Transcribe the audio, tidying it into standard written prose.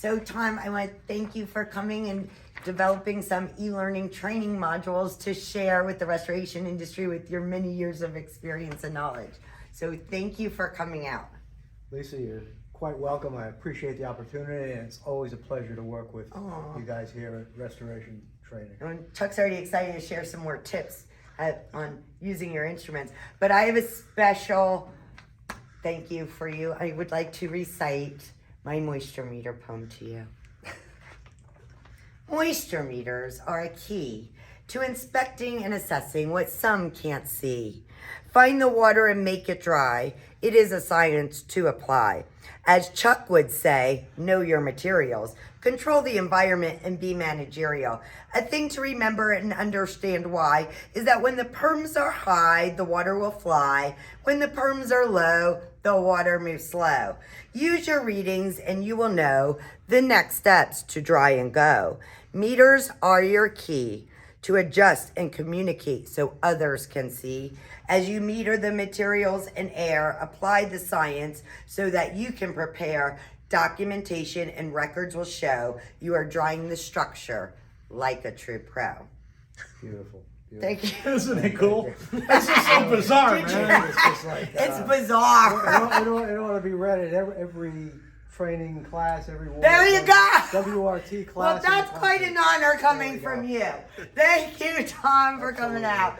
So Tom, I want to thank you for coming and developing some e-learning training modules to share with the restoration industry with your many years of experience and knowledge. So thank you for coming out. Lisa, you're quite welcome. I appreciate the opportunity, and it's always a pleasure to work with you guys here at Restoration Training. And Chuck's already excited to share some more tips on using your instruments. But I have a special thank you for you. I would like to recite my moisture meter poem to you. Moisture meters are a key to inspecting and assessing what some can't see. Find the water and make it dry. It is a science to apply. As Chuck would say, know your materials. Control the environment and be managerial. A thing to remember and understand why is that when the perms are high, the water will fly. When the perms are low, the water moves slow. Use your readings and you will know the next steps to dry and go. Meters are your key to adjust and communicate so others can see. As you meter the materials and air, apply the science so that you can prepare. Documentation and records will show you are drawing the structure like a true pro. Beautiful. Thank you. Isn't it cool? It's just so bizarre, man. It's just like, It's bizarre. it ought to be read at every training class, every There you go. WRT class. Well, that's quite an honor coming from you. Thank you, Tom, for coming out.